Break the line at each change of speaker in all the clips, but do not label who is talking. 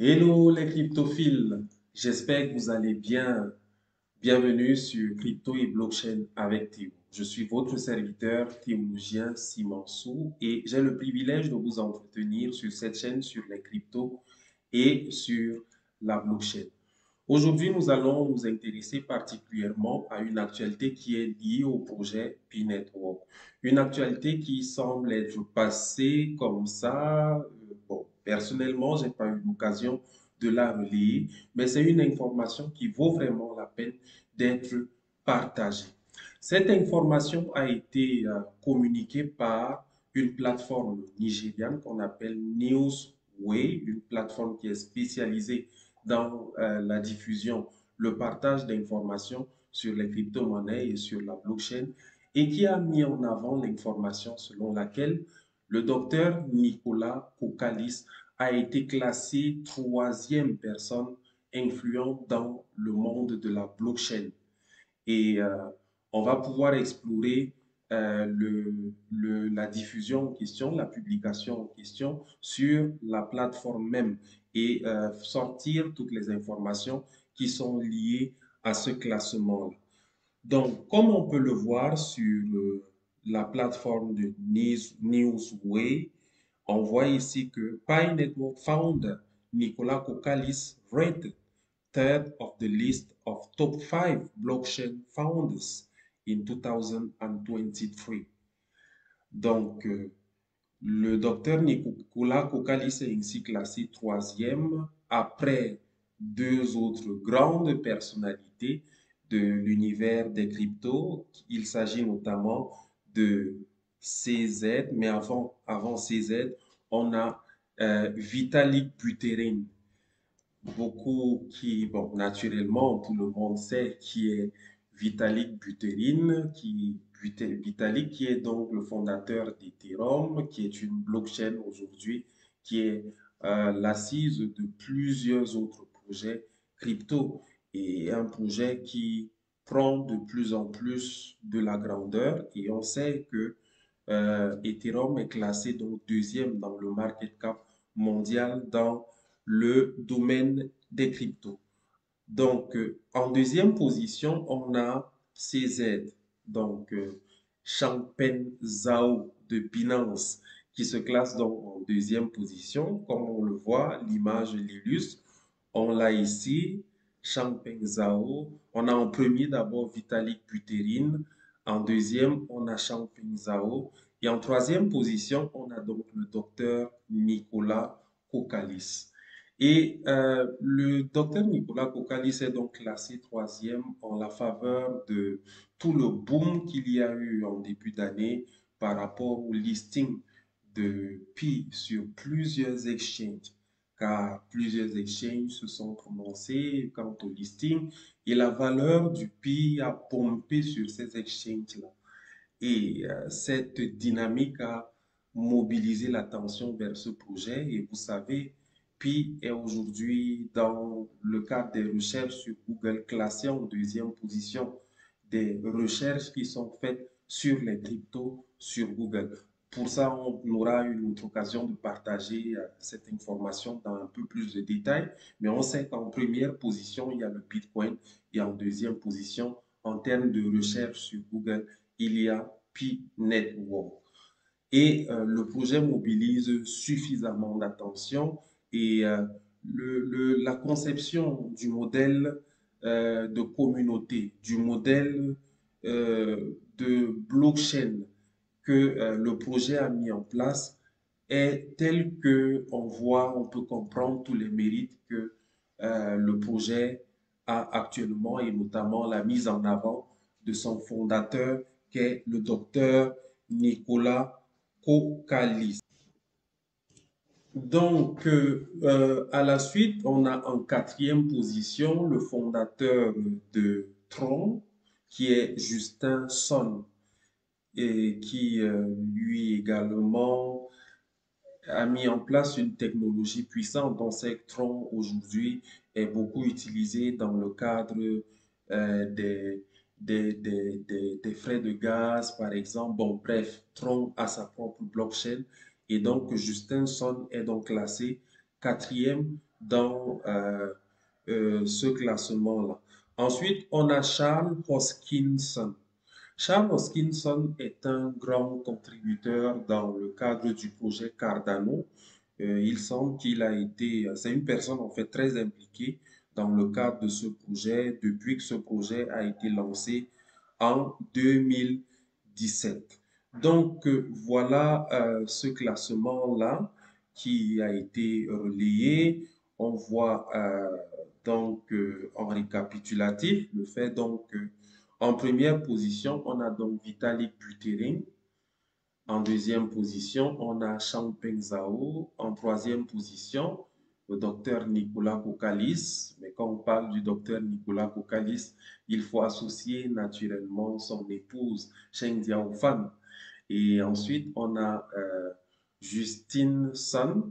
Hello les cryptophiles, j'espère que vous allez bien. Bienvenue sur Crypto et Blockchain avec Théo. Je suis votre serviteur théologien Simon Sou et j'ai le privilège de vous entretenir sur cette chaîne sur les cryptos et sur la blockchain. Aujourd'hui, nous allons nous intéresser particulièrement à une actualité qui est liée au projet P-Network. Une actualité qui semble être passée comme ça. Bon, personnellement, je n'ai pas eu l'occasion de la relayer, mais c'est une information qui vaut vraiment la peine d'être partagée. Cette information a été communiquée par une plateforme nigériane qu'on appelle Newsway, une plateforme qui est spécialisée dans la diffusion, le partage d'informations sur les crypto-monnaies et sur la blockchain et qui a mis en avant l'information selon laquelle le docteur Nicolas Kokalis a été classé troisième personne influente dans le monde de la blockchain. Et on va pouvoir explorer la diffusion en question, la publication en question sur la plateforme même et sortir toutes les informations qui sont liées à ce classement-là. Donc, comme on peut le voir sur la plateforme de Newsway, on voit ici que Pi Network founder Nicolas Kokalis rated third of the list of top 5 blockchain founders in 2023. Donc, le docteur Nicolas Kokalis est ainsi classé troisième après deux autres grandes personnalités de l'univers des cryptos. Il s'agit notamment de CZ, mais avant CZ, on a Vitalik Buterin. Beaucoup qui, bon, naturellement, tout le monde sait qui est Vitalik Buterin, Vitalik qui est donc le fondateur d'Ethereum, qui est une blockchain aujourd'hui, qui est l'assise de plusieurs autres projets crypto et un projet qui prend de plus en plus de la grandeur et on sait que Ethereum est classé donc deuxième dans le market cap mondial dans le domaine des cryptos. Donc, en deuxième position, on a CZ, donc Changpeng Zhao de Binance, qui se classe donc en deuxième position. Comme on le voit, l'image l'illustre. On l'a ici, Changpeng Zhao. On a en premier d'abord Vitalik Buterin. En deuxième, on a Changpeng Zhao. Et en troisième position, on a donc le docteur Nicolas Kokalis. Et le docteur Nicolas Kokalis est donc classé troisième en la faveur de tout le boom qu'il y a eu en début d'année par rapport au listing de Pi sur plusieurs exchanges, car plusieurs exchanges se sont prononcés quant au listing et la valeur du Pi a pompé sur ces exchanges-là. Et cette dynamique a mobilisé l'attention vers ce projet. Et vous savez, Pi est aujourd'hui, dans le cadre des recherches sur Google, classé en deuxième position des recherches qui sont faites sur les cryptos sur Google. Pour ça, on aura une autre occasion de partager cette information dans un peu plus de détails. Mais on sait qu'en première position, il y a le Bitcoin et en deuxième position, en termes de recherche sur Google, il y a Pi Network. Et le projet mobilise suffisamment d'attention et la conception du modèle de communauté, du modèle de blockchain que le projet a mis en place est tel que on peut comprendre tous les mérites que le projet a actuellement et notamment la mise en avant de son fondateur qui est le docteur Nicolas Kokalis. Donc, à la suite, on a en quatrième position le fondateur de Tron, qui est Justin Sun, et qui lui également a mis en place une technologie puissante dont Tron aujourd'hui est beaucoup utilisé dans le cadre des, des frais de gaz, par exemple. Bon, bref, Tron a sa propre blockchain et donc Justin Sun est donc classé quatrième dans ce classement-là. Ensuite, on a Charles Hoskinson. Charles Hoskinson est un grand contributeur dans le cadre du projet Cardano. Il semble qu'il a été, c'est une personne en fait très impliquée dans le cadre de ce projet depuis que ce projet a été lancé en 2017. Donc voilà ce classement-là qui a été relayé. On voit donc en récapitulatif le fait donc en première position, on a donc Vitalik Buterin. En deuxième position, on a Changpeng Zhao. En troisième position, le docteur Nicolas Kokkalis. Mais quand on parle du docteur Nicolas Kokkalis, il faut associer naturellement son épouse, Cheng Diaofan. Et ensuite, on a Justin Sun.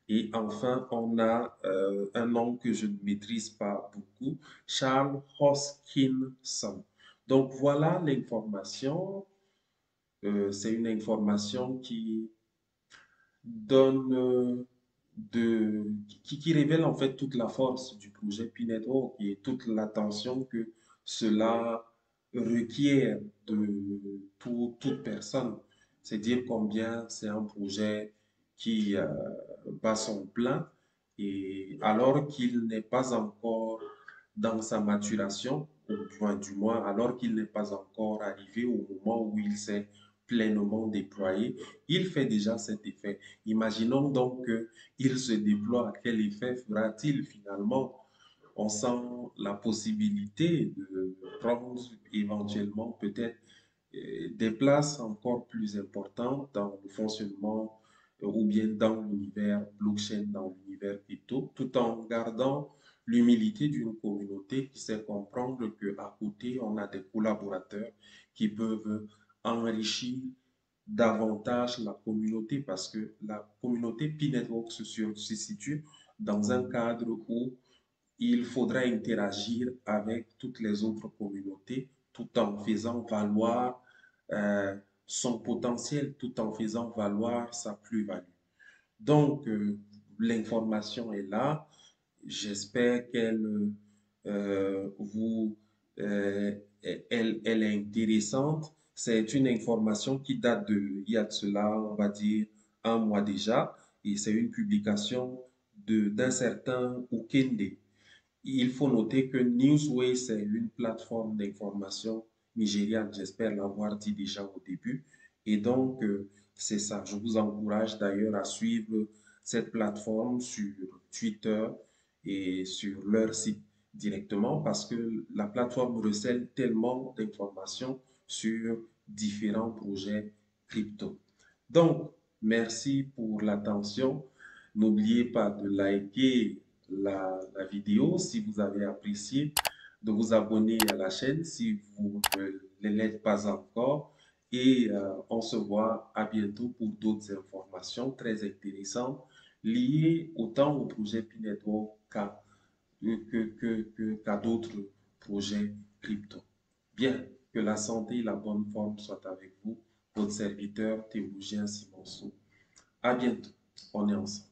Et enfin, on a un nom que je ne maîtrise pas beaucoup, Charles Hoskinson. Donc voilà l'information. C'est une information qui donne qui révèle en fait toute la force du projet P-Network et toute l'attention que cela requiert de toute personne. C'est dire combien c'est un projet qui bat son plein et alors qu'il n'est pas encore dans sa maturation, ou du moins alors qu'il n'est pas encore arrivé au moment où il s'est pleinement déployé, il fait déjà cet effet. Imaginons donc qu'il se déploie, quel effet fera-t-il finalement? On sent la possibilité de prendre éventuellement peut-être des places encore plus importantes dans le fonctionnement ou bien dans l'univers blockchain, dans l'univers crypto, tout en gardant l'humilité d'une communauté qui sait comprendre qu'à côté, on a des collaborateurs qui peuvent enrichir davantage la communauté parce que la communauté P-Network se situe dans un cadre où il faudra interagir avec toutes les autres communautés tout en faisant valoir son potentiel, tout en faisant valoir sa plus-value. Donc, l'information est là. J'espère qu'elle elle est intéressante. C'est une information qui date il y a de cela, on va dire, un mois déjà, et c'est une publication d'un certain Okende. Il faut noter que Newsway, c'est une plateforme d'information nigériane, j'espère l'avoir dit déjà au début. Et donc, c'est ça. Je vous encourage d'ailleurs à suivre cette plateforme sur Twitter et sur leur site directement parce que la plateforme recèle tellement d'informations sur différents projets crypto. Donc, merci pour l'attention. N'oubliez pas de liker la vidéo si vous avez apprécié, de vous abonner à la chaîne si vous ne l'êtes pas encore. Et on se voit à bientôt pour d'autres informations très intéressantes liées autant au projet P-Network qu'à d'autres projets crypto. Bien, que la santé et la bonne forme soient avec vous. Votre serviteur théologien Simonceau. À bientôt. On est ensemble.